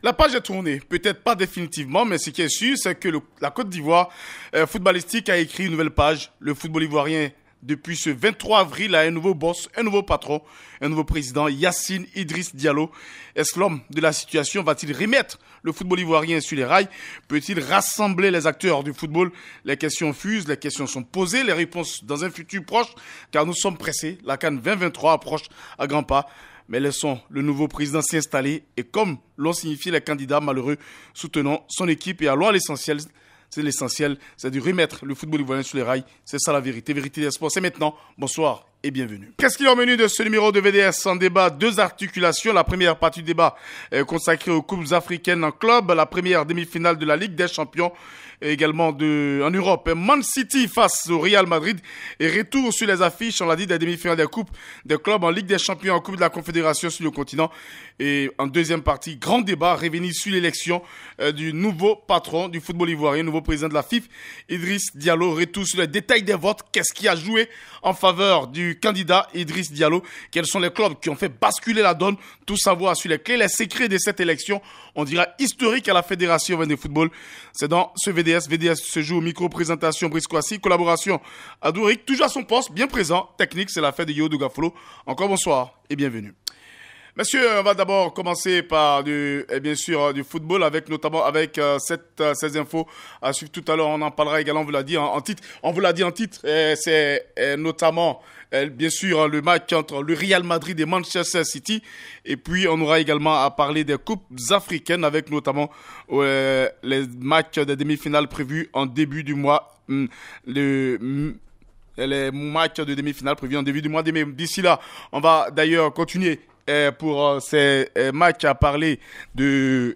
La page est tournée, peut-être pas définitivement, mais ce qui est sûr, c'est que la Côte d'Ivoire footballistique a écrit une nouvelle page. Le football ivoirien, depuis ce 23 avril, a un nouveau boss, un nouveau patron, un nouveau président, Yacine Idriss Diallo. Est-ce l'homme de la situation? Va-t-il remettre le football ivoirien sur les rails? Peut-il rassembler les acteurs du football? Les questions fusent, les questions sont posées, les réponses dans un futur proche, car nous sommes pressés. La CAN 2023 approche à grands pas. Mais laissons le nouveau président s'installer et comme l'ont signifié les candidats malheureux, soutenons son équipe et allons à l'essentiel. C'est l'essentiel, c'est de remettre le football ivoirien sur les rails. C'est ça la vérité. Vérité des sports, c'est maintenant. Bonsoir et bienvenue. Qu'est-ce qu'il y a au menu de ce numéro de VDS en débat? Deux articulations. La première partie du débat est consacrée aux coupes africaines en club. La première demi-finale de la Ligue des Champions. Et également en Europe. Man City face au Real Madrid. Et retour sur les affiches, on l'a dit, des demi-finales des coupes des clubs en Ligue des Champions, en Coupe de la Confédération sur le continent. Et en deuxième partie, grand débat, revenir sur l'élection du nouveau patron du football ivoirien, nouveau président de la FIFA, Idriss Diallo. Retour sur les détails des votes. Qu'est-ce qui a joué en faveur du candidat Idriss Diallo? Quels sont les clubs qui ont fait basculer la donne? Tout savoir sur les clés, les secrets de cette élection, on dira historique à la Fédération de football. C'est dans ce VDS. VDS se joue au micro-présentation Brice Kouassi, collaboration Adouric, toujours à son poste, bien présent. Technique, c'est la fête de Yodo Gafolo. Encore bonsoir et bienvenue. Messieurs, on va d'abord commencer par bien sûr du football, avec notamment ces infos à suivre tout à l'heure. On en parlera également, on vous l'a dit en titre. On vous l'a dit en titre, c'est notamment bien sûr le match entre le Real Madrid et Manchester City. Et puis on aura également à parler des coupes africaines, avec notamment les matchs des demi-finales prévus en début du mois. Les matchs de demi-finale prévus en début du mois de mai. D'ici là, on va d'ailleurs continuer pour ces matchs à parler de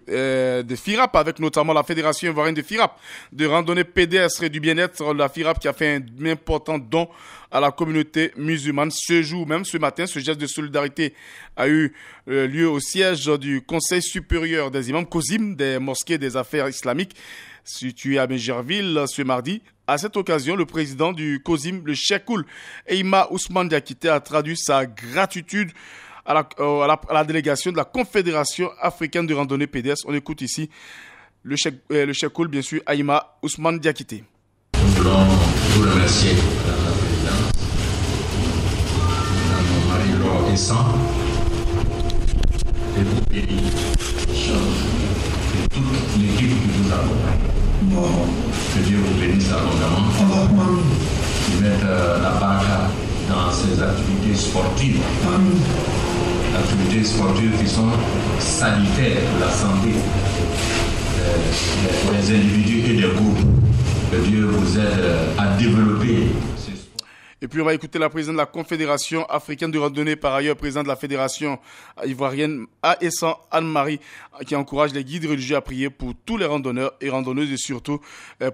FIRAP, avec notamment la Fédération ivoirienne de FIRAP, de randonnée pédestre et du bien-être. La FIRAP qui a fait un important don à la communauté musulmane. Ce jour même, ce matin, ce geste de solidarité a eu lieu au siège du Conseil supérieur des imams, COSIM, des mosquées des affaires islamiques, situé à Béjerville ce mardi. À cette occasion, le président du COSIM, le Cheikhoul Eima Ousmane Diakité, a traduit sa gratitude à la délégation de la Confédération africaine de randonnée pédestre. On écoute ici le Cheikhoul, bien sûr, Eima Ousmane Diakité. Nous voulons vous remercier, Madame la Présidente, Madame Marie-Laure Essan, et vous bénis, et toute l'équipe qui vous accompagne. Que Dieu vous bénisse abondamment, de mettre la barque dans ces activités sportives. Activités sportives qui sont sanitaires pour la santé des individus et des groupes. Que Dieu vous aide à développer ces sports. Et puis on va écouter la présidente de la Confédération africaine de randonnée, par ailleurs présidente de la Fédération ivoirienne AESAN, Anne-Marie, qui encourage les guides religieux à prier pour tous les randonneurs et randonneuses et surtout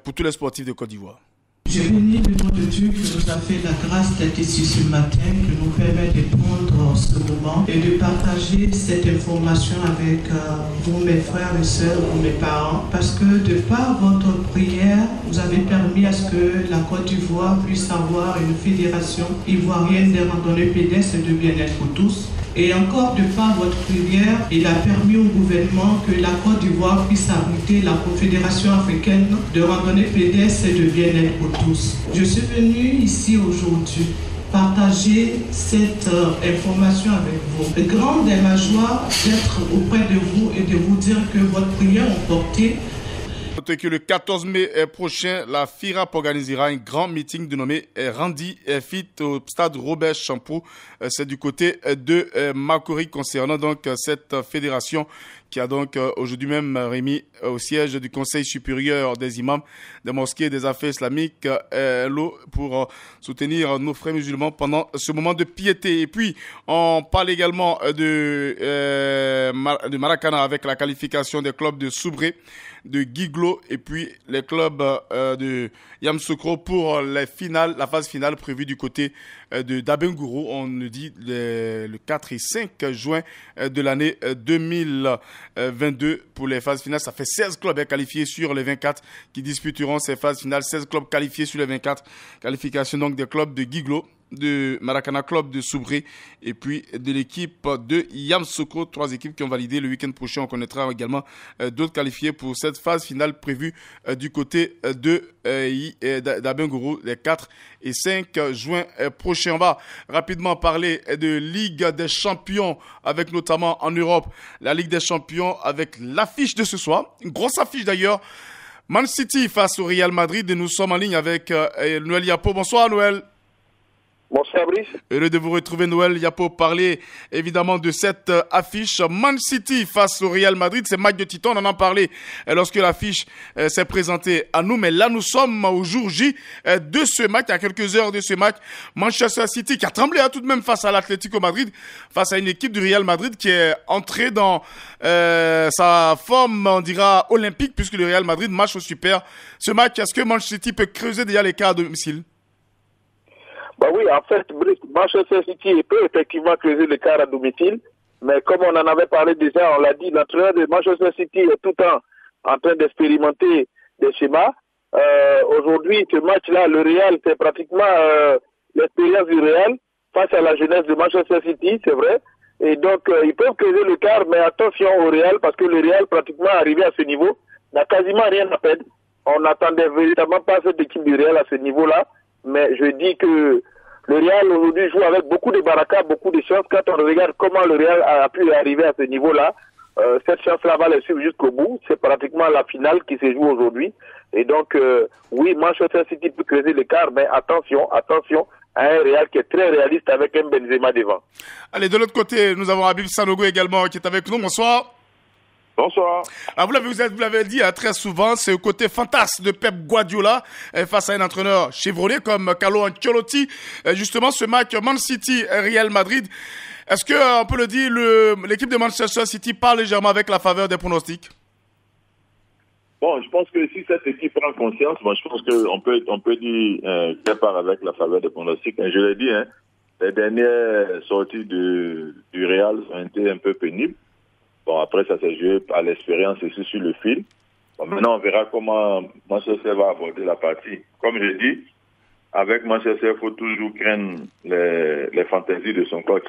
pour tous les sportifs de Côte d'Ivoire. Je bénis le nom de Dieu qui nous a fait la grâce d'être ici ce matin, qui nous permet de prendre ce moment et de partager cette information avec vous, mes frères et sœurs, vous, mes parents, parce que de par votre prière, vous avez permis à ce que la Côte d'Ivoire puisse avoir une fédération ivoirienne des randonnées pédestres et de bien-être pour tous. Et encore de par votre prière, il a permis au gouvernement que la Côte d'Ivoire puisse abriter la Confédération africaine de randonnée pédestre et de bien-être pour tous. Je suis venu ici aujourd'hui partager cette information avec vous. Grande est ma joie d'être auprès de vous et de vous dire que votre prière a porté. Notez que le 14 mai prochain, la FIRAP organisera un grand meeting dénommé Randy Fit au stade Robert Champoux. C'est du côté de Makori, concernant donc cette fédération qui a donc aujourd'hui même remis au siège du Conseil supérieur des imams, des mosquées et des affaires islamiques l'eau pour soutenir nos frères musulmans pendant ce moment de piété. Et puis, on parle également de Maracana avec la qualification des clubs de Soubré, de Guiglo et puis les clubs de Yamoussoukro pour la phase finale prévue du côté de Dabengourou. On nous dit le 4 et 5 juin de l'année 2022 pour les phases finales. Ça fait 16 clubs qualifiés sur les 24 qui disputeront ces phases finales. 16 clubs qualifiés sur les 24. Qualification donc des clubs de Guiglo, de Maracana Club de Soubré et puis de l'équipe de Yamoussoukro. 3 équipes qui ont validé. Le week-end prochain, on connaîtra également d'autres qualifiés pour cette phase finale prévue du côté de d'Abengourou les 4 et 5 juin prochain. On va rapidement parler de Ligue des Champions avec notamment en Europe la Ligue des Champions avec l'affiche de ce soir. Une grosse affiche d'ailleurs. Man City face au Real Madrid et nous sommes en ligne avec Noël Yapo. Bonsoir Noël. Bonsoir Brice. Heureux de vous retrouver Noël Yapo. Parler évidemment de cette affiche Man City face au Real Madrid. C'est match de titan, on en a parlé lorsque l'affiche s'est présentée à nous. Mais là nous sommes au jour J de ce match, à quelques heures de ce match. Manchester City qui a tremblé tout de même face à l'Atlético Madrid, face à une équipe du Real Madrid qui est entrée dans sa forme, on dira, olympique, puisque le Real Madrid marche au super. Ce match, est-ce que Manchester City peut creuser déjà l'écart à domicile? Bah oui, en fait, Manchester City peut effectivement creuser l'écart à domicile, mais comme on en avait parlé déjà, on l'a dit, l'entraîneur de Manchester City est tout le temps en train d'expérimenter des schémas. Aujourd'hui, ce match-là, le Real, c'est pratiquement l'expérience du Real face à la jeunesse de Manchester City, c'est vrai. Et donc, ils peuvent creuser l'écart, mais attention au Real, parce que le Real, pratiquement arrivé à ce niveau, n'a quasiment rien à perdre. On n'attendait véritablement pas cette équipe du Real à ce niveau-là. Mais je dis que le Real aujourd'hui joue avec beaucoup de baraka, beaucoup de chance. Quand on regarde comment le Real a pu arriver à ce niveau-là, cette chance-là va les suivre jusqu'au bout. C'est pratiquement la finale qui se joue aujourd'hui. Et donc, oui, Manchester City peut creuser l'écart, mais attention à un Real qui est très réaliste avec un Benzema devant. Allez, de l'autre côté, nous avons Habib Sanogo également qui est avec nous. Bonsoir. Bonsoir. Alors vous l'avez dit très souvent, c'est le côté fantasme de Pep Guardiola face à un entraîneur chevronné comme Carlo Ancelotti. Justement, ce match Man City-Real Madrid, est-ce que on peut le dire, l'équipe de Manchester City part légèrement avec la faveur des pronostics? Bon, je pense que si cette équipe prend conscience, moi je pense qu'on peut dire qu'elle part avec la faveur des pronostics. Je l'ai dit, les dernières sorties du Real ont été un peu pénibles. Bon, après, ça s'est joué à l'expérience et sur le fil. Bon, maintenant, on verra comment Manchester va aborder la partie. Comme je dis, avec Manchester, il faut toujours craindre les fantaisies de son coach.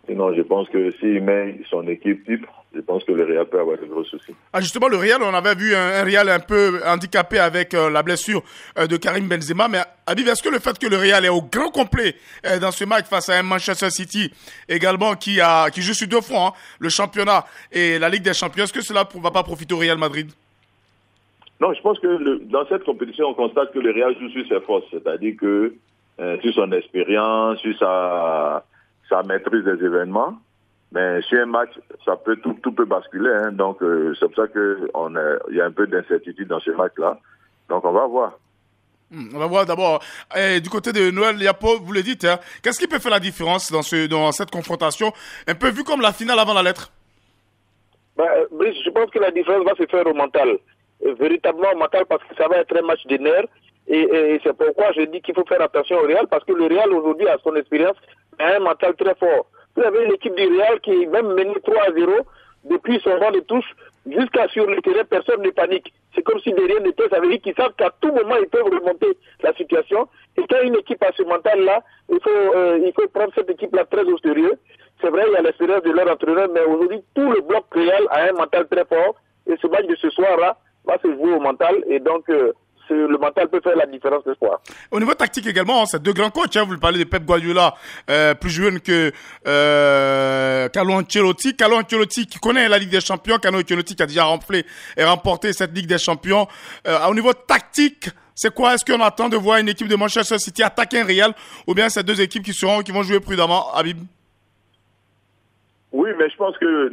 Sinon, je pense que s'il met son équipe type, je pense que le Real peut avoir de gros soucis. Ah, justement, le Real, on avait vu un Real un peu handicapé avec la blessure de Karim Benzema. Mais Habib, est-ce que le fait que le Real est au grand complet dans ce match face à un Manchester City également qui joue sur 2 fronts, le championnat et la Ligue des Champions, est-ce que cela ne va pas profiter au Real Madrid? Non, je pense que dans cette compétition, on constate que le Real joue sur ses forces. C'est-à-dire que sur son expérience, sur sa maîtrise des événements. Mais sur un match, tout peut basculer. Donc, c'est pour ça qu'il y a un peu d'incertitude dans ce match-là. Donc, on va voir. On va voir d'abord. Du côté de Noël Yapo, vous le dites, qu'est-ce qui peut faire la différence dans cette confrontation, un peu vu comme la finale avant la lettre? Brice, je pense que la différence va se faire au mental. Véritablement au mental, parce que ça va être un match de nerfs. Et c'est pourquoi je dis qu'il faut faire attention au Real, parce que le Real aujourd'hui a son expérience, a un mental très fort. Vous avez l'équipe du Real qui est même menée 3-0 depuis son banc de touche jusqu'à sur le terrain, personne ne panique. C'est comme si de rien n'était, ça veut dire qu'ils savent qu'à tout moment ils peuvent remonter la situation. Et quand une équipe a ce mental-là, il faut prendre cette équipe-là très au sérieux. C'est vrai, il y a l'expérience de leur entraîneur, mais aujourd'hui tout le bloc Real a un mental très fort. Et ce match de ce soir-là va se jouer au mental. Et donc le mental peut faire la différence ce soir. Au niveau tactique également, c'est 2 grands coachs. Vous parlez de Pep Guardiola, plus jeune que Carlo Ancelotti. Carlo Ancelotti qui connaît la Ligue des Champions. Carlo Ancelotti qui a déjà remporté cette Ligue des Champions. Au niveau tactique, c'est quoi? Est-ce qu'on attend de voir une équipe de Manchester City attaquer un Real, ou bien ces 2 équipes qui vont jouer prudemment, Habib? Oui, mais je pense que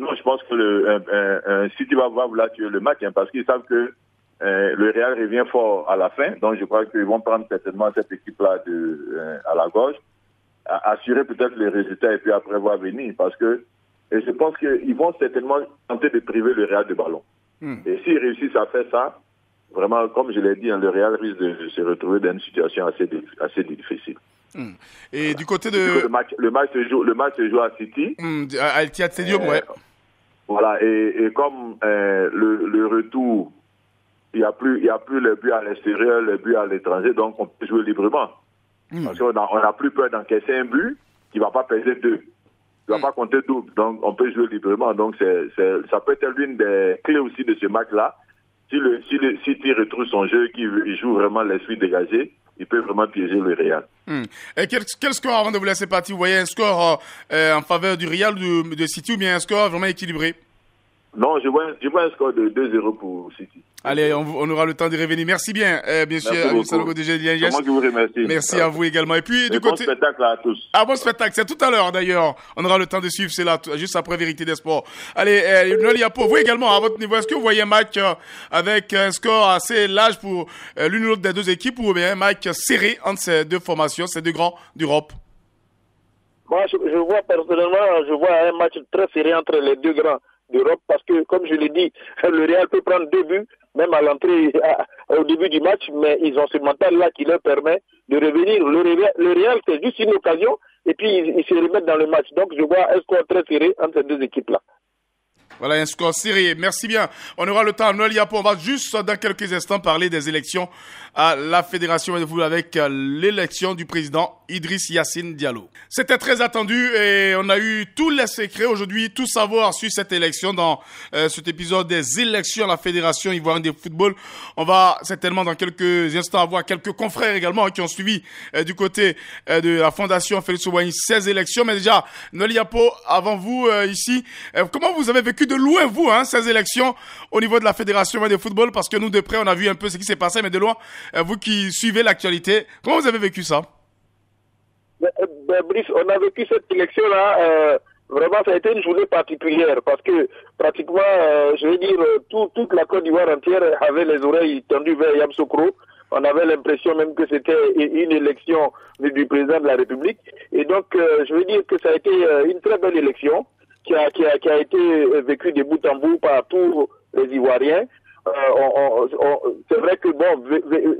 un City va vouloir tuer le match, parce qu'ils savent que le Real revient fort à la fin, donc je crois qu'ils vont prendre certainement cette équipe-là à la gauche, assurer peut-être les résultats et puis après voir venir, parce que je pense qu'ils vont certainement tenter de priver le Real de ballon. Et s'ils réussissent à faire ça, vraiment, comme je l'ai dit, le Real risque de se retrouver dans une situation assez difficile. Et du côté de... Le match se joue à City. À Etihad Stadium, ouais. Voilà, et comme le retour... Il y a plus les buts à l'extérieur, les buts à l'étranger, donc on peut jouer librement. Parce qu'on n'a plus peur d'encaisser un but qui ne va pas peser 2. Qui ne va pas compter double. Donc, on peut jouer librement. Donc, ça peut être l'une des clés aussi de ce match-là. Si il retrouve son jeu, qu'il joue vraiment l'esprit dégagé, il peut vraiment piéger le Real. Et quel score, avant de vous laisser partir, vous voyez un score en faveur du Real ou de City, ou bien un score vraiment équilibré? Non, je vois un score de 2-0 pour City. Allez, on aura le temps de revenir. Merci bien, bien sûr, Merci Sanogo de GDLGS. C'est moi qui vous remercie. Merci à vous également. Et puis, du côté. Bon spectacle à tous. Ah, bon spectacle. C'est tout à l'heure, d'ailleurs. On aura le temps de suivre. C'est là, juste après Vérité des Sports. Allez, Noël Yapo, vous également, à votre niveau, est-ce que vous voyez un match avec un score assez large pour l'une ou l'autre des deux équipes, ou bien un match serré entre ces deux formations, ces deux grands d'Europe? Moi, je vois personnellement, un match très serré entre les deux grands d'Europe, parce que, comme je l'ai dit, le Real peut prendre 2 buts, même à l'entrée, au début du match, mais ils ont ce mental-là qui leur permet de revenir. Le Real, c'est juste une occasion, et puis ils se remettent dans le match. Donc, je vois un score très serré entre ces deux équipes-là. Voilà, un score serré. Merci bien. On aura le temps. Noël Yapo, on va juste dans quelques instants parler des élections à la Fédération de football avec l'élection du président Idriss Yacine Diallo. C'était très attendu et on a eu tous les secrets aujourd'hui, tout savoir sur cette élection dans cet épisode des élections à la Fédération ivoirienne de football. On va certainement dans quelques instants avoir quelques confrères également qui ont suivi du côté de la Fondation Félix Houphouët ces élections. Mais déjà, Noël Yapo, avant vous ici, comment vous avez vécu de loin, vous, ces élections au niveau de la Fédération de football? Parce que nous, de près, on a vu un peu ce qui s'est passé, mais de loin, vous qui suivez l'actualité, comment vous avez vécu ça? Brice, on a vécu cette élection-là, vraiment, ça a été une journée particulière, parce que pratiquement, je veux dire, toute la Côte d'Ivoire entière avait les oreilles tendues vers Yamoussoukro. On avait l'impression même que c'était une élection du président de la République. Et donc, je veux dire que ça a été une très belle élection, qui a été vécu de bout en bout par tous les Ivoiriens. C'est vrai que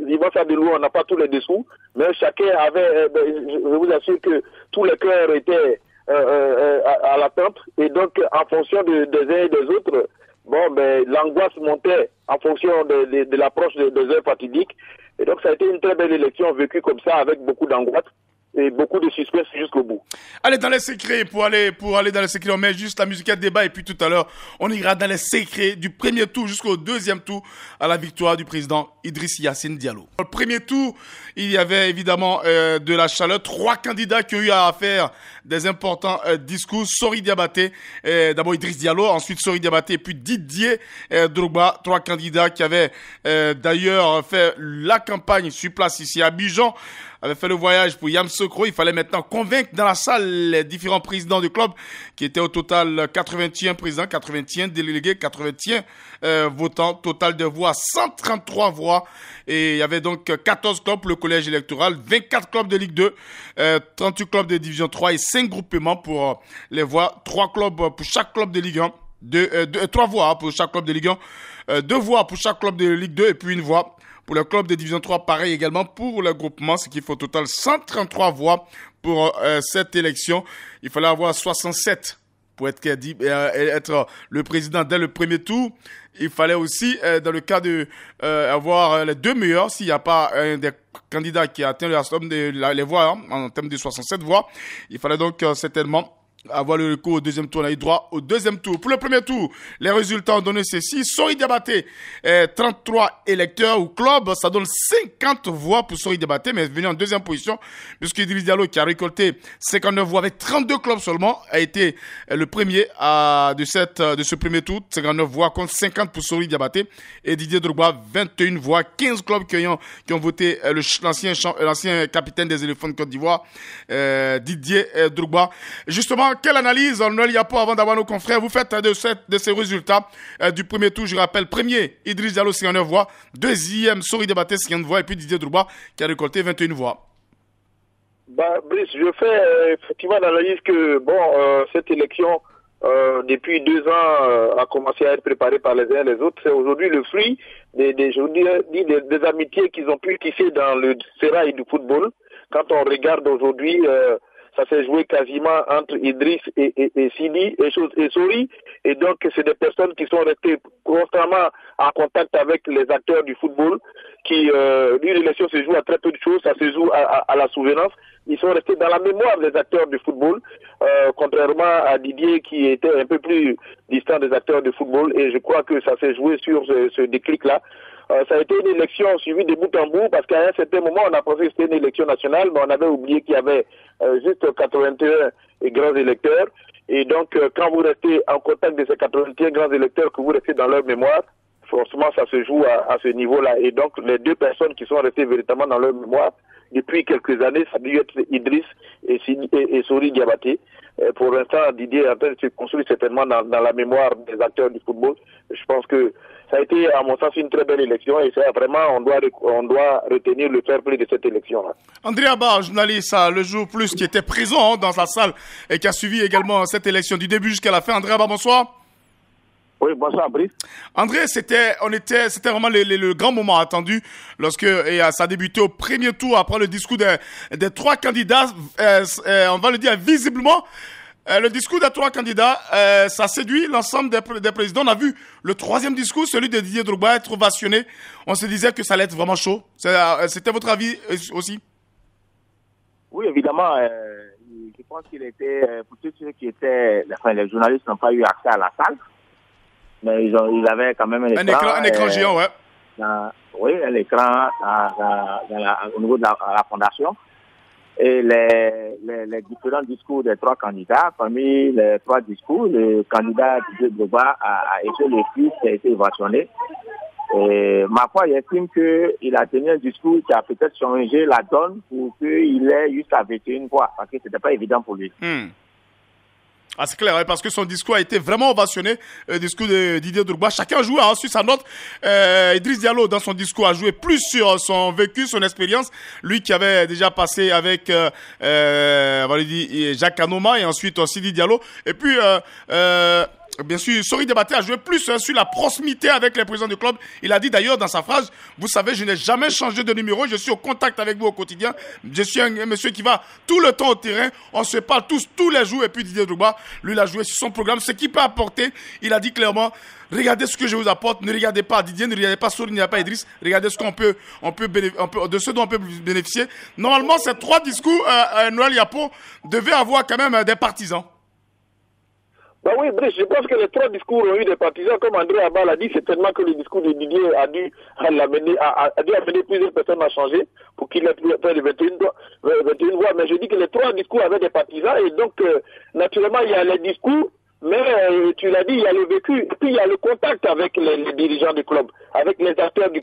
vivant ça de loin, on n'a pas tous les dessous, mais chacun avait, je vous assure que tous les cœurs étaient à l'attente, et donc en fonction des uns et des autres, l'angoisse montait en fonction de l'approche des heures fatidiques, et donc ça a été une très belle élection vécue comme ça, avec beaucoup d'angoisse et beaucoup de suspense jusqu'au bout. Allez dans les secrets, pour aller dans les secrets, on met juste la musique à débat et puis tout à l'heure, on ira dans les secrets du premier tour jusqu'au deuxième tour à la victoire du président Idriss Yacine Diallo. Au premier tour, il y avait évidemment de la chaleur, 3 candidats qui ont eu à faire des importants discours. Sori Diabaté, d'abord Idriss Diallo, ensuite Sori Diabaté et puis Didier Drogba, 3 candidats qui avaient d'ailleurs fait la campagne sur place ici à Abidjan, avait fait le voyage pour Yamoussoukro. Il fallait maintenant convaincre dans la salle les différents présidents du club, qui étaient au total 81 présidents, 81 délégués, 81 votants, total de voix, 133 voix. Et il y avait donc 14 clubs pour le collège électoral, 24 clubs de Ligue 2, 38 clubs de Division 3 et 5 groupements pour les voix, 3 clubs pour chaque club de Ligue 1, 3 voix pour chaque club de Ligue 1, 2 voix pour chaque club de Ligue 2 et puis 1 voix pour le club de Division 3, pareil également pour le groupement, ce qui fait au total 133 voix pour cette élection. Il fallait avoir 67 pour être le président dès le premier tour. Il fallait aussi, dans le cas de avoir les 2 meilleurs, s'il n'y a pas un des candidats qui a atteint la somme les voix, en termes de 67 voix, il fallait donc certainement avoir le recours au deuxième tour. On a eu droit au deuxième tour. Pour le premier tour, les résultats ont donné ceci. Sori Diabaté, 33 électeurs ou club, ça donne 50 voix pour Sori Diabaté, mais est venu en deuxième position, puisque Idriss Diallo, qui a récolté 59 voix avec 32 clubs seulement, a été le premier de ce premier tour, 59 voix contre 50 pour Sori Diabaté, et Didier Drogba, 21 voix, 15 clubs qui ont voté l'ancien capitaine des éléphants de Côte d'Ivoire, Didier Drogba. Justement, quelle analyse, Noël Yapo, avant d'avoir nos confrères, vous faites de ces résultats du premier tour? Je rappelle, premier, Idriss Diallo, 59 voix. Deuxième, Sori Diabaté, 50 voix. Et puis Didier Drogba, qui a récolté 21 voix. Brice, je fais effectivement l'analyse que, cette élection, depuis 2 ans, a commencé à être préparée par les uns et les autres. C'est aujourd'hui le fruit des amitiés qu'ils ont pu tisser dans le sérail du football. Quand on regarde aujourd'hui, ça s'est joué quasiment entre Idriss et Sidi et Sori. Et donc, c'est des personnes qui sont restées constamment en contact avec les acteurs du football. Une élection se joue à très peu de choses, ça se joue à la souvenance. Ils sont restés dans la mémoire des acteurs du football, contrairement à Didier qui était un peu plus distant des acteurs du football. Et je crois que ça s'est joué sur ce déclic-là. Ça a été une élection suivie de bout en bout parce qu'à un certain moment, on a pensé que c'était une élection nationale, mais on avait oublié qu'il y avait juste 81 grands électeurs. Et donc, quand vous restez en contact de ces 81 grands électeurs, que vous restez dans leur mémoire, forcément, ça se joue à ce niveau-là. Et donc, les deux personnes qui sont restées véritablement dans leur mémoire depuis quelques années, ça a dû être Idriss et Sori Diabaté. Pour l'instant, Didier est en train de se construire certainement dans la mémoire des acteurs du football. Je pense que ça a été, à mon sens, une très belle élection et c'est vraiment, on doit retenir le fair play de cette élection-là. André Abba, journaliste Le Jour Plus, qui était présent dans la salle et qui a suivi également cette élection du début jusqu'à la fin. André Abba, bonsoir. Oui, bonsoir, Brice. André, c'était vraiment le grand moment attendu lorsque ça a débuté au premier tour après le discours des trois candidats. On va le dire visiblement, le discours des trois candidats, ça séduit l'ensemble des présidents. On a vu le troisième discours, celui de Didier Drogba, être ovationné. On se disait que ça allait être vraiment chaud. C'était votre avis aussi? Oui, évidemment. Je pense qu'il était, pour tous ceux qui étaient, les journalistes n'ont pas eu accès à la salle. Mais ils avaient quand même un écran géant, ouais. Oui, un écran au niveau de la fondation. Et les différents discours des trois candidats, parmi les trois discours, le candidat Didier Drogba a été le plus qui a été ovationné. Et ma foi, j'estime qu'il a tenu un discours qui a peut-être changé la donne pour qu'il ait jusqu'à 21 voix, parce que c'était pas évident pour lui. Ah, c'est clair, parce que son discours a été vraiment ovationné, le discours de Didier Drogba. Chacun a joué sur sa note. Idriss Diallo, dans son discours, a joué plus sur son vécu, son expérience. Lui qui avait déjà passé avec Jacques Kanoma et ensuite Sidi Diallo. Et puis, bien sûr, Sori Diabaté a joué plus sur la proximité avec les présidents du club. Il a dit d'ailleurs dans sa phrase, vous savez, je n'ai jamais changé de numéro, je suis au contact avec vous au quotidien. Je suis un monsieur qui va tout le temps au terrain, on se parle tous les jours. Et puis Didier Drogba, lui, il a joué sur son programme, ce qu'il peut apporter. Il a dit clairement, regardez ce que je vous apporte, ne regardez pas Didier, ne regardez pas Sori, ne regardez pas Idriss, regardez ce de ce dont on peut bénéficier. Normalement, ces trois discours, Noël Yapo devait avoir quand même des partisans. Bah oui, Brice, je pense que les trois discours ont eu des partisans. Comme André Abba l'a dit, c'est tellement que le discours de Didier a dû amener plusieurs personnes à changer pour qu'il ait pu faire les 21 voix. Mais je dis que les trois discours avaient des partisans et donc, naturellement, il y a les discours, mais tu l'as dit, il y a le vécu. Et puis, il y a le contact avec les dirigeants du club, avec les acteurs du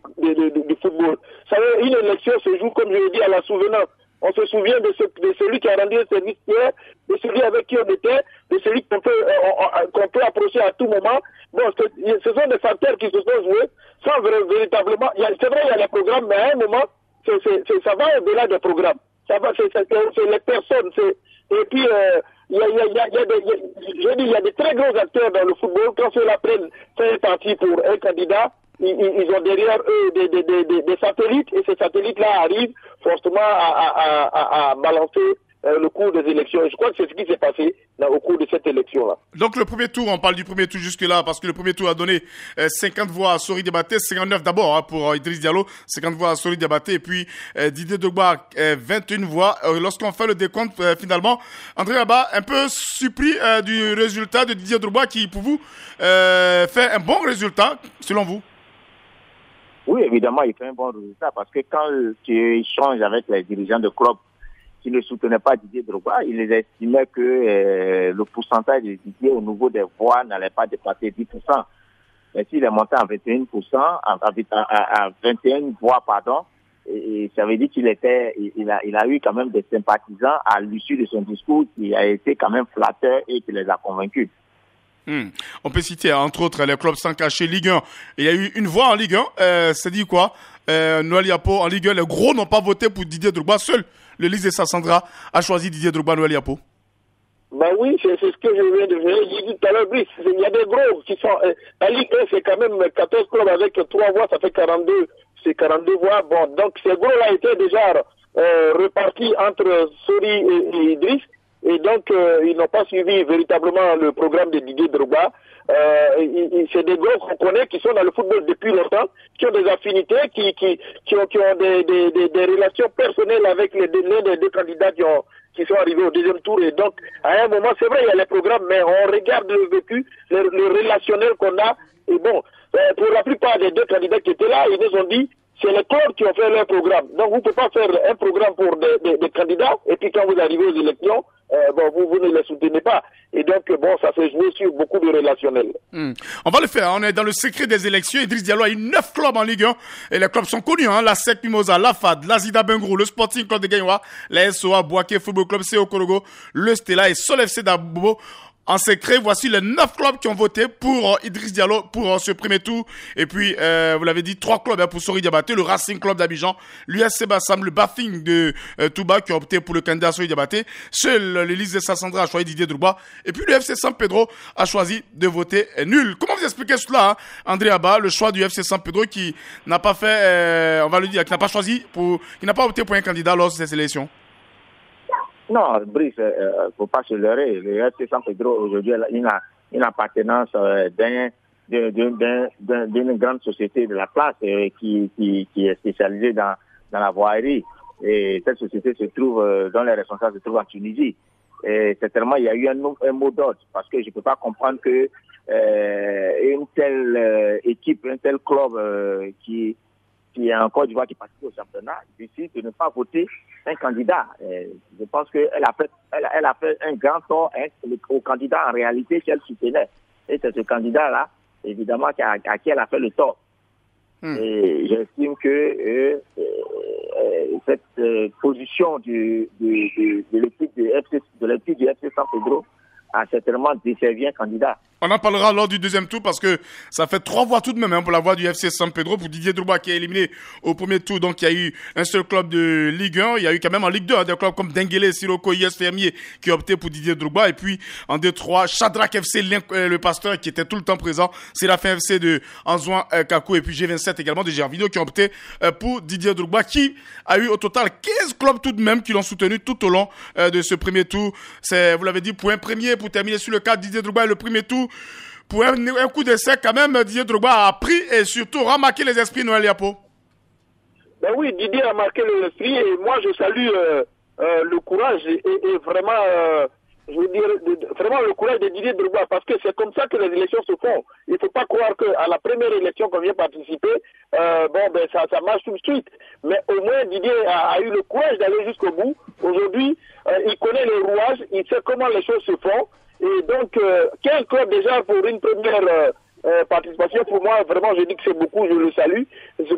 football. Ça veut dire, une élection se joue, comme je l'ai dit, à la souvenance. On se souvient de celui qui a rendu un service hier, de celui avec qui on était, de celui qu'on peut approcher à tout moment. Bon, ce sont des facteurs qui se sont joués sans véritablement... C'est vrai, il y a les programmes, mais à un moment, ça va au-delà des programmes. Ça va, c'est les personnes. Et puis, il y a des très gros acteurs dans le football. Quand ceux-là prennent un parti pour un candidat, ils ont derrière eux des satellites et ces satellites-là arrivent forcément à balancer le cours des élections. Et je crois que c'est ce qui s'est passé au cours de cette élection-là. Donc le premier tour, on parle du premier tour jusque-là parce que le premier tour a donné 50 voix à Sori Diabaté, 59 d'abord pour Idriss Diallo, 50 voix à Sori Diabaté et puis Didier Drogba 21 voix. Lorsqu'on fait le décompte finalement, André Abba un peu surpris du résultat de Didier Drogba qui pour vous fait un bon résultat selon vous? Oui, évidemment, il fait un bon résultat parce que quand tu échanges avec les dirigeants de club qui ne soutenaient pas Didier Drogba, ils estimaient que le pourcentage de Didier au niveau des voix n'allait pas dépasser 10%. Mais s'il est monté à 21%, à 21 voix, pardon, et ça veut dire qu'il a eu quand même des sympathisants à l'issue de son discours qui a été quand même flatteur et qui les a convaincus. On peut citer entre autres les clubs sans cacher Ligue 1. Il y a eu une voix en Ligue 1. C'est dit quoi? Noël Yapo en Ligue 1. Les gros n'ont pas voté pour Didier Drogba. Seul le Lys de Sassandra a choisi Didier Drogba. Noël Yapo. Ben oui, c'est ce que je viens de dire. J'ai dit tout à l'heure, Brice. Il y a des gros qui sont. La Ligue 1, c'est quand même 14 clubs avec 3 voix, ça fait 42. C'est 42 voix. Bon, donc ces gros-là étaient déjà repartis entre Sori et Idriss. et donc ils n'ont pas suivi véritablement le programme de Didier Drogba. C'est des gros qu'on connaît qui sont dans le football depuis longtemps, qui ont des affinités, qui ont des relations personnelles avec l'un des deux candidats qui sont arrivés au deuxième tour. Et donc, à un moment, c'est vrai, il y a les programmes, mais on regarde le vécu, le relationnel qu'on a. Et bon, pour la plupart des deux candidats qui étaient là, ils nous ont dit, c'est les clubs qui ont fait leur programme. Donc, vous ne pouvez pas faire un programme pour des candidats, et puis quand vous arrivez aux élections, vous ne les soutenez pas. Et donc, ça se joue sur beaucoup de relationnels. On va le faire. On est dans le secret des élections. Idriss Diallo a eu 9 clubs en Ligue 1. Et les clubs sont connus, la SEC Mimosa, la FAD, la Zida Bengrou, le Sporting Club de Gaïwa, la SOA, Boaké Football Club, CO Korogo, le Stella et Sol FC d'Abobo. En secret, voici les 9 clubs qui ont voté pour Idriss Diallo pour ce premier tour. Et puis, vous l'avez dit, 3 clubs pour Sori Diabaté, le Racing Club d'Abidjan, l'USC Bassam, le Bafing de Touba qui ont opté pour le candidat Sori Diabaté. Seul l'Élysée de Sassandra a choisi Didier Drogba. Et puis le FC San Pedro a choisi de voter nul. Comment vous expliquez cela, André Abba, le choix du FC San Pedro qui n'a pas fait, on va le dire, qui n'a pas choisi qui n'a pas opté pour un candidat lors de ces élections? Non, Brice, faut pas se leurrer. Le FC San Pedro, aujourd'hui, a une appartenance d'une grande société de la place qui est spécialisée dans la voirie. Et cette société se trouve, dont les responsables se trouvent en Tunisie. Et certainement, il y a eu un mot d'ordre, parce que je ne peux pas comprendre que une telle équipe, un tel club qui est en Côte d'Ivoire qui participe au championnat, décide de ne pas voter un candidat. Je pense qu'elle a fait un grand tort au candidat en réalité qu'elle soutenait. Et c'est ce candidat-là, évidemment, à qui elle a fait le tort. Et j'estime que cette position de l'équipe du FC San Pedro a certainement desservi un candidat. On en parlera lors du deuxième tour parce que ça fait 3 voix tout de même pour la voix du FC San Pedro, pour Didier Drogba qui est éliminé au premier tour. Donc il y a eu un seul club de Ligue 1, il y a eu quand même en Ligue 2 des clubs comme Denguele, Siroko, IS Fermier qui ont opté pour Didier Drogba. Et puis en 2-3, Shadrach FC, le Pasteur qui était tout le temps présent, Séraphin FC de Anzouan Kakou et puis G27 également de Gervinho qui ont opté pour Didier Drogba, qui a eu au total 15 clubs tout de même qui l'ont soutenu tout au long de ce premier tour. C'est, vous l'avez dit, pour un premier, pour terminer sur le cas de Didier Drogba et le premier tour. Pour un coup d'essai, quand même, Didier Drogba a pris et surtout remarqué les esprits, Noël Yapo. Ben oui, Didier a marqué les esprits et moi je salue le courage et vraiment, je veux dire, vraiment le courage de Didier Drogba, parce que c'est comme ça que les élections se font. Il ne faut pas croire qu'à la première élection qu'on vient participer, ça marche tout de suite. Mais au moins Didier a eu le courage d'aller jusqu'au bout. Aujourd'hui, il connaît les rouages, il sait comment les choses se font. Et donc, 15 clubs déjà pour une première participation, pour moi, vraiment, je dis que c'est beaucoup, je le salue.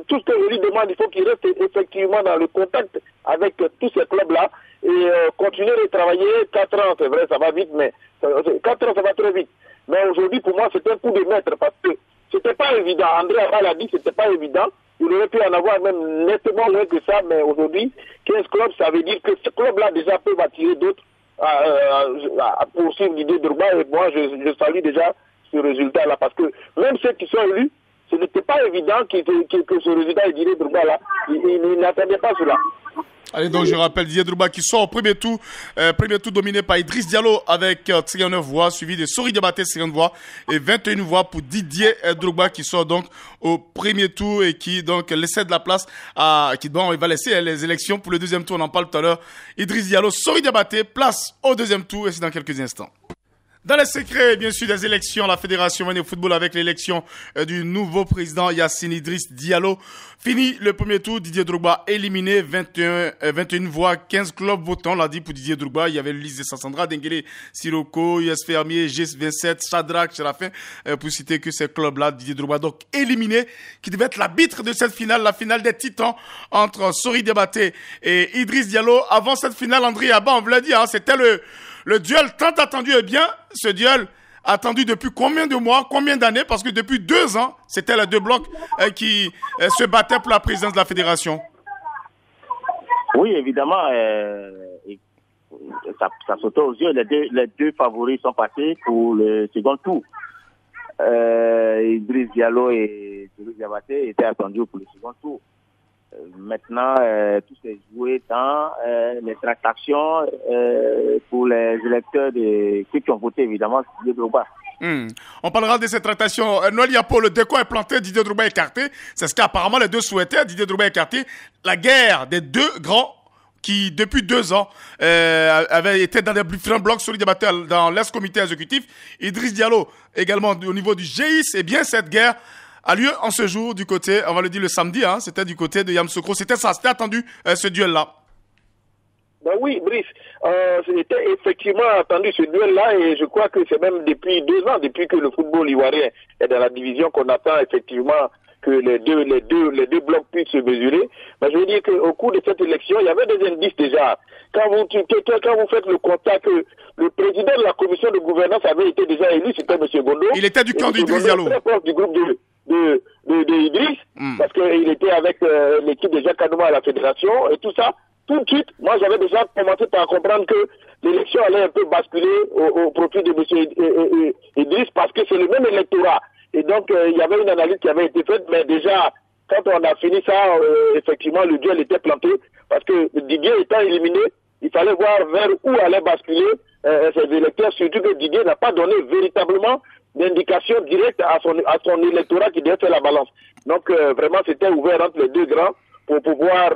Tout ce que je lui demande, il faut qu'il reste effectivement dans le contact avec tous ces clubs-là et continuer de travailler. 4 ans, c'est vrai, ça va vite, mais 4 ans, ça va très vite. Mais aujourd'hui, pour moi, c'est un coup de maître parce que c'était pas évident. André Abba l'a dit, c'était pas évident. Il aurait pu en avoir même nettement moins que ça, mais aujourd'hui, 15 clubs, ça veut dire que ces clubs-là déjà peuvent attirer d'autres à poursuivre l'idée de Drogba. Et moi je salue déjà ce résultat là, parce que même ceux qui sont élus, ce n'était pas évident que ce résultat est Didier Drogba là, ils n'attendaient pas cela. Allez, donc je rappelle Didier Drogba qui sort au premier tour dominé par Idriss Diallo avec 39 voix, suivi de Sori Diabaté 50 voix et 21 voix pour Didier Drogba qui sort donc au premier tour et qui donc laisse de la place il va laisser les élections pour le deuxième tour, on en parle tout à l'heure. Idriss Diallo, Sori Diabaté, place au deuxième tour et c'est dans quelques instants. Dans les secrets, bien sûr, des élections, la Fédération Mali Football avec l'élection du nouveau président Yassine Idriss Diallo. Fini le premier tour, Didier Drogba éliminé, 21 voix, 15 clubs votants, on l'a dit pour Didier Drogba. Il y avait l'Élysée de Sassandra, Denguele, Siroko, US Fermier, G27, Shadrach, Séraphin, pour citer que ces clubs-là, Didier Drogba donc éliminé, qui devait être l'arbitre de cette finale, la finale des titans entre Sori Diabaté et Idriss Diallo. Avant cette finale, André Abba, on vous l'a dit, c'était le duel tant attendu. Eh bien, ce duel attendu depuis combien de mois, combien d'années? Parce que depuis 2 ans, c'était les 2 blocs qui se battaient pour la présidence de la fédération. Oui, évidemment, ça sautait aux yeux. Les deux favoris sont passés pour le second tour. Idriss Diallo et Sori Diabaté étaient attendus pour le second tour. Maintenant, tout s'est joué dans les tractations pour les électeurs de ceux qui ont voté, évidemment, Didier Drogba. On parlera de ces tractations. Noël Yapo, le décor est planté, Didier Drogba écarté. C'est ce qu'apparemment les deux souhaitaient, Didier Drogba écarté. La guerre des deux grands qui, depuis 2 ans, avaient été dans des différents blocs solides dans l'ex-comité exécutif. Idriss Diallo, également au niveau du GIS. Eh bien, cette guerre a lieu en ce jour du côté, on va le dire le samedi, c'était du côté de Yamoussoukro. C'était attendu, ce duel-là. Ben oui, Brice, c'était effectivement attendu ce duel-là et je crois que c'est même depuis 2 ans, depuis que le football ivoirien est dans la division qu'on attend effectivement que les deux blocs puissent se mesurer. Mais je veux dire qu'au cours de cette élection, il y avait des indices déjà. Quand vous faites le constat que le président de la commission de gouvernance avait été déjà élu, c'était M. Gondo. Il était du camp d'Idriss Diallo. Très proche du groupe de Idriss, parce qu'il était avec l'équipe de Jacques Anouma à la fédération et tout ça. Tout de suite, moi j'avais déjà commencé par comprendre que l'élection allait un peu basculer au profit de M. Idriss parce que c'est le même électorat. Et donc il y avait une analyse qui avait été faite, mais déjà quand on a fini ça, effectivement le duel était planté parce que Didier étant éliminé, il fallait voir vers où allait basculer ces électeurs, surtout que Didier n'a pas donné véritablement d'indication directe à son électorat qui devait faire la balance. Donc vraiment c'était ouvert entre les deux grands pour pouvoir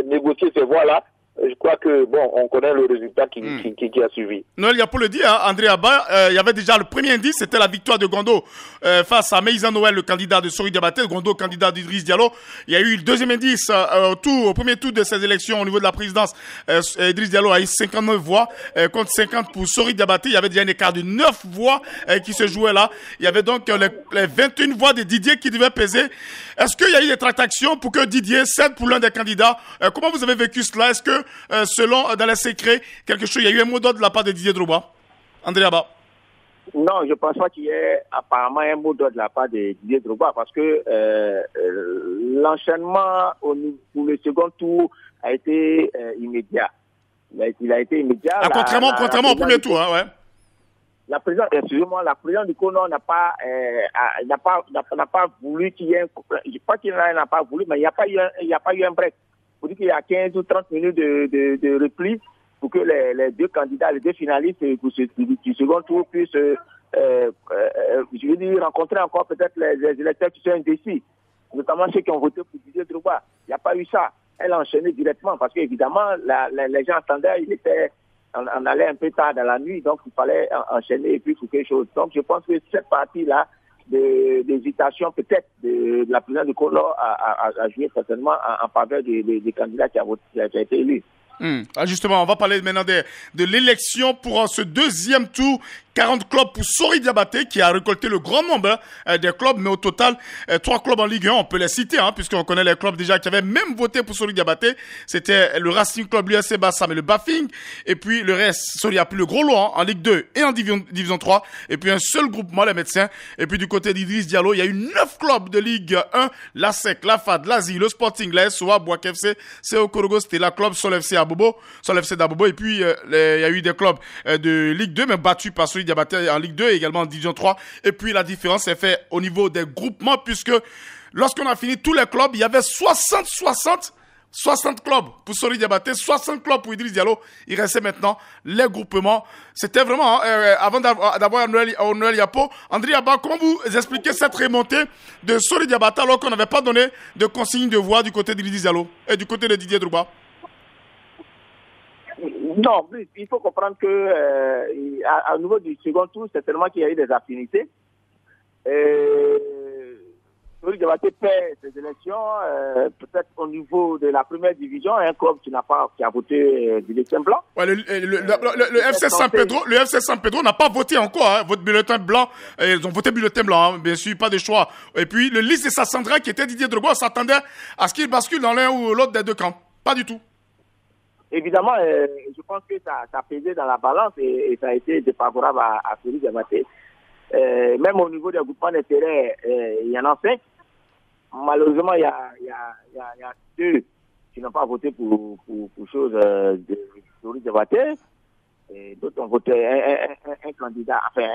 négocier ces voix-là. Je crois que, bon, on connaît le résultat qui a suivi. Noël Yapo le dit, André Abba, il y avait déjà le premier indice, c'était la victoire de Gondo face à Meïza Noël, le candidat de Sori Diabaté, Gondo, candidat d'Idriss Diallo. Il y a eu le deuxième indice au premier tour de ces élections au niveau de la présidence. Idriss Diallo a eu 59 voix contre 50 pour Sori Diabaté. Il y avait déjà un écart de 9 voix qui se jouait là. Il y avait donc les 21 voix de Didier qui devaient peser. Est-ce qu'il y a eu des tractations pour que Didier cède pour l'un des candidats? Comment vous avez vécu cela? Est-ce que selon dans les secrets, quelque chose, il y a eu un mot d'ordre de la part de Didier Drogba? André Abba. Non, je ne pense pas qu'il y ait apparemment un mot d'ordre de la part de Didier Drogba parce que l'enchaînement pour le second tour a été immédiat. Il a été immédiat. Contrairement au premier tour, ouais. La présidente, excusez-moi, la présidente du CONO n'a pas voulu qu'il y ait je crois qu'il n'a pas voulu, mais il n'y a pas eu un break. Pour dire qu'il y a 15 ou 30 minutes de repli pour que les deux candidats, les deux finalistes du second tour puissent, je veux dire, rencontrer encore peut-être les électeurs qui sont indécis, notamment ceux qui ont voté pour Didier Drogba. Il n'y a pas eu ça. Elle a enchaîné directement parce qu'évidemment, les gens attendaient, on allait un peu tard dans la nuit, donc il fallait enchaîner et puis faire quelque chose. Donc je pense que cette partie-là d'hésitation peut-être de la présidente du CONO a joué certainement en faveur des candidats qui a été élu. Justement, on va parler maintenant de l'élection pour ce deuxième tour. 40 clubs pour Sori Diabaté qui a récolté le grand nombre des clubs, mais au total 3 clubs en Ligue 1, on peut les citer puisqu'on connaît les clubs déjà qui avaient même voté pour Sori Diabaté. C'était le Racing Club, l'USC Bassam et le Bafing, et puis le reste, Sori a pris le gros lot en Ligue 2 et en Division 3, et puis un seul groupement, les médecins. Et puis du côté d'Idriss Diallo, il y a eu 9 clubs de Ligue 1, la SEC, la FAD, l'Asie, le Sporting, la SOA, Boak FC, CO Korogo, c'était la club Sol FC d'Abobo, et puis il y a eu des clubs de Ligue 2 mais battus par Sori Diabaté en Ligue 2 et également en Division 3. Et puis la différence est faite au niveau des groupements puisque lorsqu'on a fini tous les clubs, il y avait 60 clubs pour Sori Diabaté, 60 clubs pour Idriss Diallo. Il restait maintenant les groupements. C'était vraiment, avant d'avoir Noël Yapo, André Abba, comment vous expliquez cette remontée de Sori Diabaté alors qu'on n'avait pas donné de consigne de voix du côté d'Idriss Diallo et du côté de Didier Drogba? Non, il faut comprendre que à niveau du second tour, c'est tellement qu'il y a eu des affinités. Sori Diabaté perd ces élections, peut-être au niveau de la première division, un club qui a voté du bulletin blanc. Ouais, le FC San Pedro n'a pas voté encore, votre bulletin blanc. Ils ont voté bulletin blanc, bien sûr, pas de choix. Et puis le liste de Sassandra qui était Didier Drogba, s'attendait à ce qu'il bascule dans l'un ou l'autre des deux camps. Pas du tout. Évidemment, je pense que ça a pesé dans la balance et ça a été défavorable à Sori Diabaté. Même au niveau des groupements d'intérêt, il y en a 5. Malheureusement, il y a 2 qui n'ont pas voté pour chose de Sori Diabaté. D'autres ont voté un candidat, enfin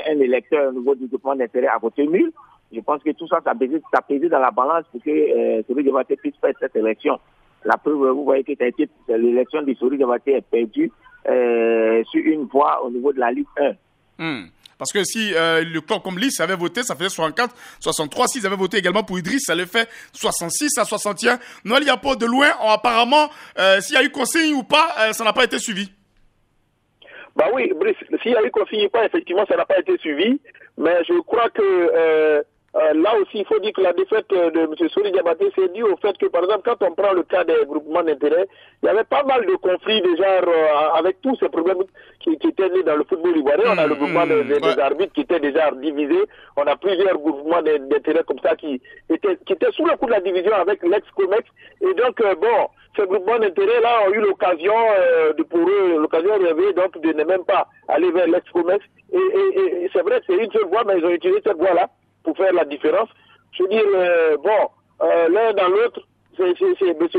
un électeur au niveau du groupement d'intérêt a voté nul. Je pense que tout ça, ça a pesé dans la balance pour que Sori Diabaté puisse faire cette élection. La preuve, vous voyez que l'élection de Sori Diabaté est perdue sur une voix au niveau de la Ligue 1. Parce que si le club comme Lys avait voté, ça faisait 64, 63. S'ils avaient voté également pour Idriss, ça le fait 66 à 61. Noël Yapo, de loin, apparemment, s'il y a eu consigne ou pas, ça n'a pas été suivi. Bah oui, Brice, s'il y a eu consigne ou pas, effectivement, ça n'a pas été suivi. Mais je crois que là aussi, il faut dire que la défaite de M. Sori Diabaté, c'est dû au fait que, par exemple, quand on prend le cas des groupements d'intérêt, il y avait pas mal de conflits déjà avec tous ces problèmes qui étaient nés dans le football ivoirien. On a le groupement des arbitres qui était déjà divisé. On a plusieurs groupements d'intérêt comme ça qui étaient sous le coup de la division avec l'ex-COMEX. Et donc, ces groupements d'intérêt là ont eu l'occasion pour eux, l'occasion rêvée donc de ne même pas aller vers l'ex-COMEX. Et c'est vrai que c'est une seule voie, mais ils ont utilisé cette voie-là pour faire la différence. Je veux dire, l'un dans l'autre, c'est M.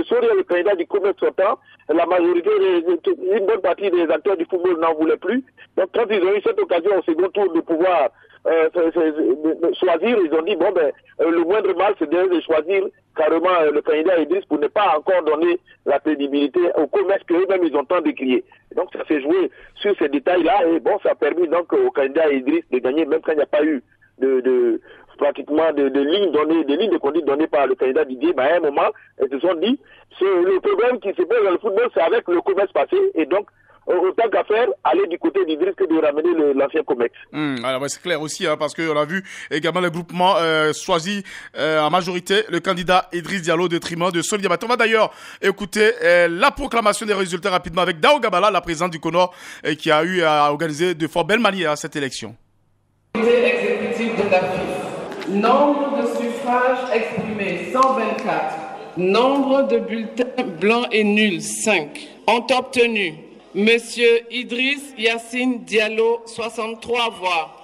Sori, le candidat du COMEX sortant. La majorité, une bonne partie des acteurs du football n'en voulaient plus. Donc quand ils ont eu cette occasion au second tour de pouvoir choisir, ils ont dit, le moindre mal, c'est de choisir carrément le candidat Idriss pour ne pas encore donner la crédibilité au COMEX qu'eux-mêmes ils ont tant décrié. Donc ça s'est joué sur ces détails-là et ça a permis donc au candidat Idriss de gagner, même quand il n'y a pas eu pratiquement de lignes données, des lignes de conduite données par le candidat Didier, à un moment, ils se sont dit, le problème qui se pose dans le football, c'est avec le COMEX passé, et donc, autant qu'à faire, aller du côté d'Idriss que de ramener l'ancien COMEX. Alors c'est clair aussi, parce qu'on a vu également le groupement choisi en majorité le candidat Idriss Diallo au détriment de Sori Diabaté. On va d'ailleurs écouter la proclamation des résultats rapidement avec Dao Gabala, la présidente du CONOR, qui a eu à organiser de fort belle manière à cette élection. Exécutif de la FIF. Nombre de suffrages exprimés 124. Nombre de bulletins blancs et nuls 5. Ont obtenu Monsieur Idriss Yassine Diallo 63 voix.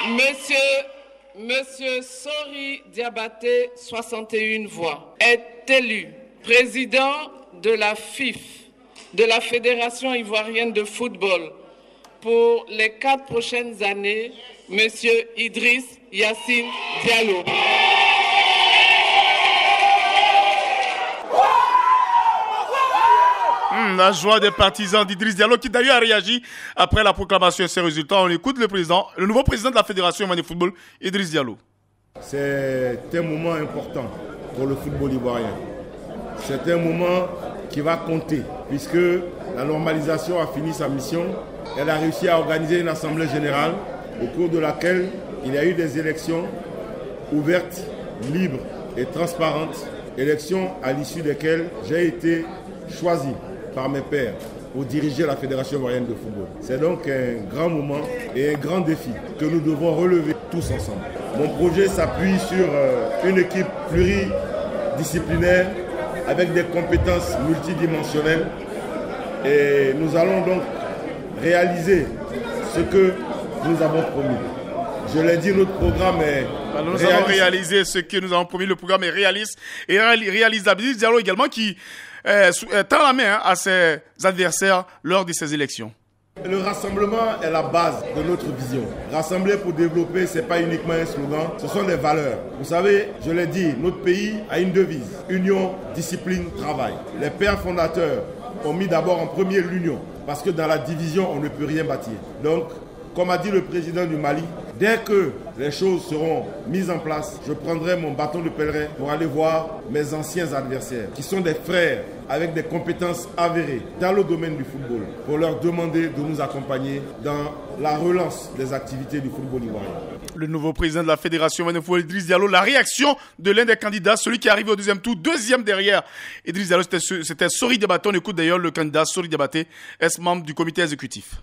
Monsieur Sori Diabaté 61 voix. Est élu président de la FIF, de la Fédération ivoirienne de football. Pour les 4 prochaines années, Monsieur Idriss Yassine Diallo. La joie des partisans d'Idriss Diallo qui d'ailleurs a réagi après la proclamation de ces résultats. On écoute le nouveau président de la Fédération ivoirienne de football, Idriss Diallo. C'est un moment important pour le football ivoirien. C'est un moment qui va compter puisque la normalisation a fini sa mission. Elle a réussi à organiser une assemblée générale au cours de laquelle il y a eu des élections ouvertes, libres et transparentes. Élections à l'issue desquelles j'ai été choisi par mes pairs pour diriger la Fédération ivoirienne de football. C'est donc un grand moment et un grand défi que nous devons relever tous ensemble. Mon projet s'appuie sur une équipe pluridisciplinaire avec des compétences multidimensionnelles et nous allons donc réaliser ce que nous avons promis. Je l'ai dit, notre programme est nous allons réaliser ce que nous avons promis. Le programme est réaliste et réalisable. Idriss Diallo également qui tend la main à ses adversaires lors de ces élections. Le rassemblement est la base de notre vision. Rassembler pour développer, ce n'est pas uniquement un slogan, ce sont des valeurs. Vous savez, je l'ai dit, notre pays a une devise, union, discipline, travail. Les pères fondateurs ont mis d'abord en premier l'union, parce que dans la division, on ne peut rien bâtir. Donc, comme a dit le président du Mali, dès que les choses seront mises en place, je prendrai mon bâton de pèlerin pour aller voir mes anciens adversaires, qui sont des frères avec des compétences avérées dans le domaine du football, pour leur demander de nous accompagner dans la relance des activités du football ivoirien. Le nouveau président de la Fédération de football, Idriss Diallo, la réaction de l'un des candidats, celui qui est arrivé au deuxième tour, deuxième derrière Idriss Diallo, c'était Sori Diabaté. On écoute d'ailleurs le candidat Sori Diabaté, ex-membre du comité exécutif.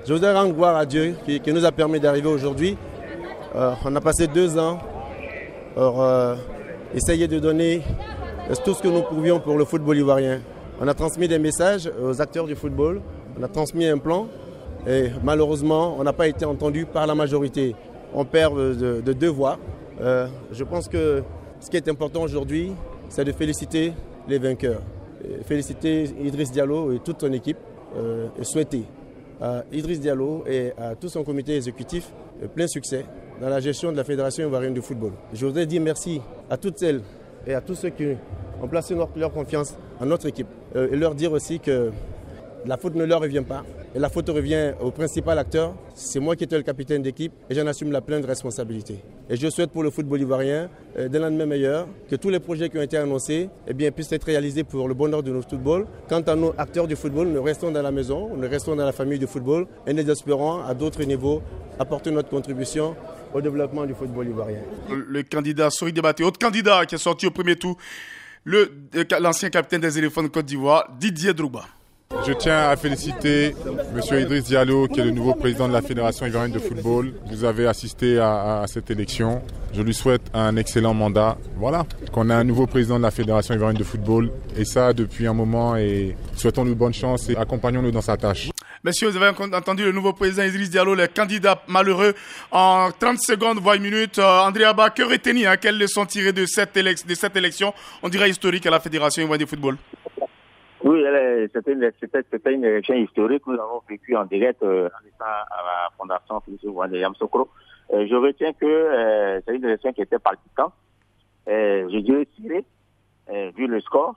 Je voudrais rendre gloire à Dieu qui nous a permis d'arriver aujourd'hui. On a passé 2 ans pour essayer de donner tout ce que nous pouvions pour le football ivoirien. On a transmis des messages aux acteurs du football, on a transmis un plan et malheureusement on n'a pas été entendu par la majorité. On perd de 2 voix. Je pense que ce qui est important aujourd'hui, c'est de féliciter les vainqueurs. Féliciter Idriss Diallo et toute son équipe et souhaiter à Idriss Diallo et à tout son comité exécutif plein succès dans la gestion de la Fédération ivoirienne de football. Je voudrais dire merci à toutes celles et à tous ceux qui ont placé leur confiance en notre équipe et leur dire aussi que la faute ne leur revient pas et la faute revient au principal acteur. C'est moi qui étais le capitaine d'équipe et j'en assume la pleine responsabilité. Et je souhaite pour le football ivoirien des lendemains meilleurs, que tous les projets qui ont été annoncés puissent être réalisés pour le bonheur de notre football. Quant à nous, acteurs du football, nous restons dans la maison, nous restons dans la famille du football et nous espérons à d'autres niveaux apporter notre contribution au développement du football ivoirien. Le candidat Sori Diabaté, autre candidat qui est sorti au premier tour, l'ancien capitaine des éléphants de Côte d'Ivoire, Didier Drogba. Je tiens à féliciter M. Idriss Diallo, qui est le nouveau président de la Fédération ivoirienne de football. Vous avez assisté à cette élection. Je lui souhaite un excellent mandat. Voilà, qu'on a un nouveau président de la Fédération ivoirienne de football. Et ça, depuis un moment. Et souhaitons-lui bonne chance et accompagnons-le dans sa tâche. Messieurs, vous avez entendu le nouveau président Idriss Diallo, le candidat malheureux. En 30 secondes, voire une minute, André Abba, que retenir, quelle leçon tirer de cette élection, on dirait historique à la Fédération ivoirienne de football? Oui, c'était une élection historique. Nous avons vécu en direct à la Fondation Félix Houphouët Yamoussoukro. Je retiens que c'est une élection qui était palpitante. Je dirais tirée, vu le score,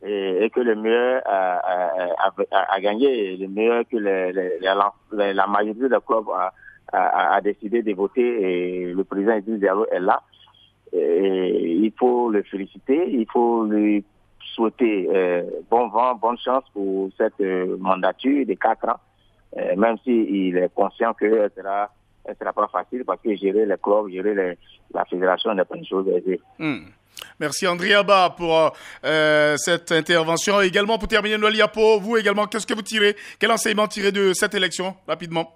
et que le meilleur a gagné, le meilleur que la majorité des clubs a décidé de voter. Et le président Idriss Diallo est là. Et il faut le féliciter, il faut lui souhaiter bon vent, bonne chance pour cette mandature de 4 ans, même s'il est conscient qu'elle sera pas facile parce que gérer les clubs, gérer la fédération n'est pas une chose aisée. Merci André Abba pour cette intervention. Également pour terminer, Noël Yapo, vous également, qu'est-ce que vous tirez? Quel enseignement tirez de cette élection, rapidement?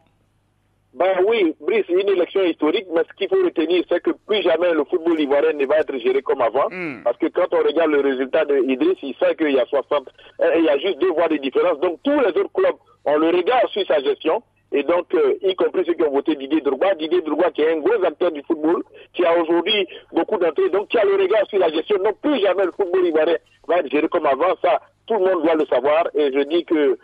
Oui, Brice, c'est une élection historique, mais ce qu'il faut retenir, c'est que plus jamais le football ivoirien ne va être géré comme avant. Parce que quand on regarde le résultat de Idriss, il sait qu'il y a 60, il y a juste 2 voix de différence. Donc tous les autres clubs, on le regarde sur sa gestion. Et donc, y compris ceux qui ont voté Didier Drogba qui est un gros acteur du football, qui a aujourd'hui beaucoup d'entrées, donc qui a le regard sur la gestion. Donc plus jamais le football ivoirien va être géré comme avant. Ça, tout le monde doit le savoir. Et je dis que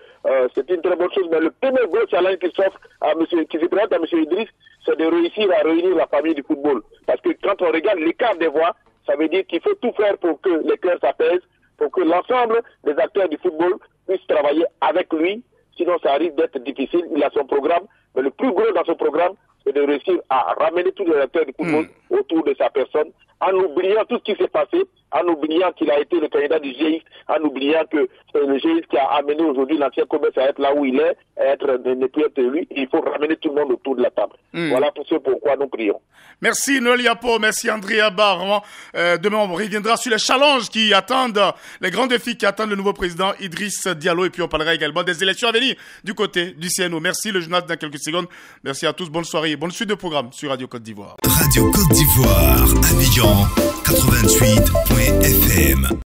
c'est une très bonne chose. Mais le premier gros challenge qui se présente à M. Idriss, c'est de réussir à réunir la famille du football. Parce que quand on regarde l'écart des voix, ça veut dire qu'il faut tout faire pour que les cœurs s'apaisent, pour que l'ensemble des acteurs du football puissent travailler avec lui. Sinon, ça risque d'être difficile. Il a son programme, mais le plus gros dans son programme, c'est de réussir à ramener tous les acteurs du football autour de sa personne, en oubliant tout ce qui s'est passé, en oubliant qu'il a été le candidat du GIX, en oubliant que c'est le GIX qui a amené aujourd'hui l'ancien commerce à être là où il est, ne plus être lui. Il faut ramener tout le monde autour de la table. Voilà pour ce pourquoi nous prions. Merci Noël Yapo, merci André Abba. Vraiment, demain on reviendra sur les challenges qui attendent, les grands défis qui attendent le nouveau président Idriss Diallo, et puis on parlera également des élections à venir du côté du CNO. Merci, le journal dans quelques secondes. Merci à tous, bonne soirée, bonne suite de programme sur Radio Côte d'Ivoire. Radio Côte d'Ivoire, Abidjan 88.fm.